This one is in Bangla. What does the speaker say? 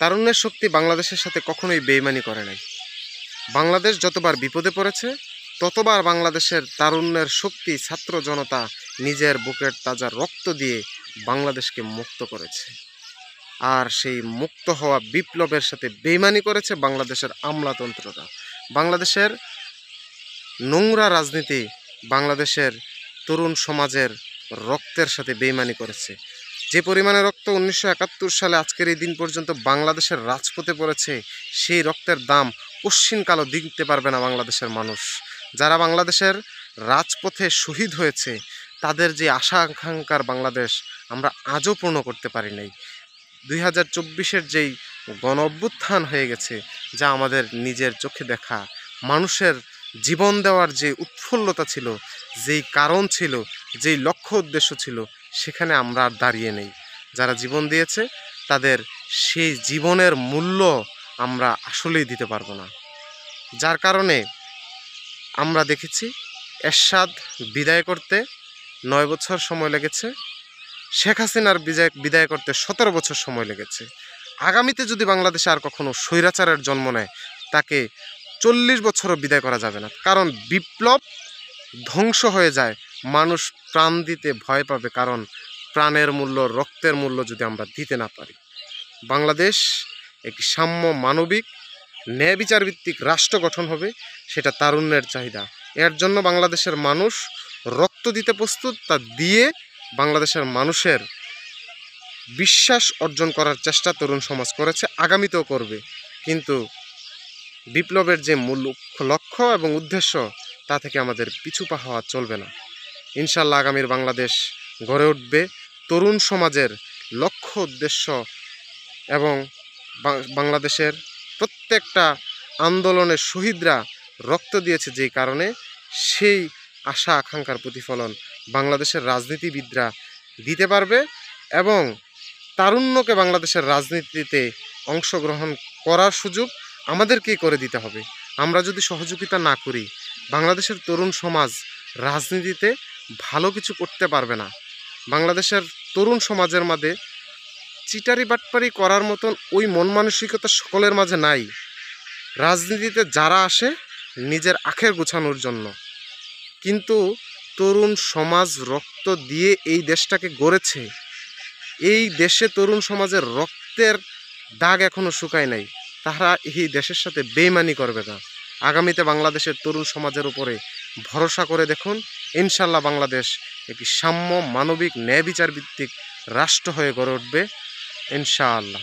তারুণ্যের শক্তি বাংলাদেশের সাথে কখনোই বেইমানি করে নাই। বাংলাদেশ যতবার বিপদে পড়েছে ততবার বাংলাদেশের তারুণ্যের শক্তি, ছাত্র জনতা নিজের বুকের তাজা রক্ত দিয়ে বাংলাদেশকে মুক্ত করেছে। আর সেই মুক্ত হওয়া বিপ্লবের সাথে বেইমানি করেছে বাংলাদেশের আমলাতন্ত্ররা। বাংলাদেশের নোংরা রাজনীতি বাংলাদেশের তরুণ সমাজের রক্তের সাথে বেইমানি করেছে। যে পরিমাণে রক্ত 1971 সালে আজকের এই দিন পর্যন্ত বাংলাদেশের রাজপথে পড়েছে, সেই রক্তের দাম কশ্চিনকালও দিতে পারবে না বাংলাদেশের মানুষ। যারা বাংলাদেশের রাজপথে শহীদ হয়েছে তাদের যে আশা আকাঙ্ক্ষার বাংলাদেশ আমরা আজও পূর্ণ করতে পারি নাই। 2024-এর যেই গণ অভ্যুত্থান হয়ে গেছে, যা আমাদের নিজের চোখে দেখা, মানুষের জীবন দেওয়ার যে উৎফুল্লতা ছিল, যেই কারণ ছিল, যেই লক্ষ্য উদ্দেশ্য ছিল, সেখানে আমরা আর দাঁড়িয়ে নেই। যারা জীবন দিয়েছে তাদের সেই জীবনের মূল্য আমরা আসলেই দিতে পারবো না। যার কারণে আমরা দেখেছি এরশাদ বিদায় করতে 9 বছর সময় লেগেছে, শেখ হাসিনার বিদায় করতে 17 বছর সময় লেগেছে। আগামীতে যদি বাংলাদেশে আর কখনো স্বৈরাচারের জন্ম নেয় তাকে 40 বছরও বিদায় করা যাবে না। কারণ বিপ্লব ধ্বংস হয়ে যায়, মানুষ প্রাণ দিতে ভয় পাবে, কারণ প্রাণের মূল্য, রক্তের মূল্য যদি আমরা দিতে না পারি। বাংলাদেশ একটি সাম্য, মানবিক, ন্যায় বিচার ভিত্তিক রাষ্ট্র গঠন হবে, সেটা তারুণ্যের চাহিদা। এর জন্য বাংলাদেশের মানুষ রক্ত দিতে প্রস্তুত। তা দিয়ে বাংলাদেশের মানুষের বিশ্বাস অর্জন করার চেষ্টা তরুণ সমাজ করেছে, আগামীতেও করবে। কিন্তু বিপ্লবের যে মূল লক্ষ্য এবং উদ্দেশ্য, তা থেকে আমাদের পিছু পা হওয়া চলবে না। ইনশাল্লাহ আগামীর বাংলাদেশ গড়ে উঠবে তরুণ সমাজের লক্ষ্য, উদ্দেশ্য এবং বাংলাদেশের প্রত্যেকটা আন্দোলনের শহীদরা রক্ত দিয়েছে যেই কারণে, সেই আশা আকাঙ্ক্ষার প্রতিফলন বাংলাদেশের রাজনীতিবিদরা দিতে পারবে এবং তারুণ্যকে বাংলাদেশের রাজনীতিতে অংশগ্রহণ করার সুযোগ আমাদেরকেই করে দিতে হবে। আমরা যদি সহযোগিতা না করি, বাংলাদেশের তরুণ সমাজ রাজনীতিতে ভালো কিছু করতে পারবে না। বাংলাদেশের তরুণ সমাজের মাঝে চিটারি বাটপারি করার মতন ওই মন মানসিকতা সকলের মাঝে নাই। রাজনীতিতে যারা আসে নিজের আখের গোছানোর জন্য, কিন্তু তরুণ সমাজ রক্ত দিয়ে এই দেশটাকে গড়েছে। এই দেশে তরুণ সমাজের রক্তের দাগ এখনো শুকায় নাই। তারা এই দেশের সাথে বেইমানি করবে না। আগামীতে বাংলাদেশের তরুণ সমাজের উপরে ভরসা করে দেখুন, ইনশাল্লাহ বাংলাদেশ একটি সাম্য, মানবিক, ন্যায় বিচার ভিত্তিক রাষ্ট্র হয়ে গড়ে উঠবে ইনশাআল্লাহ।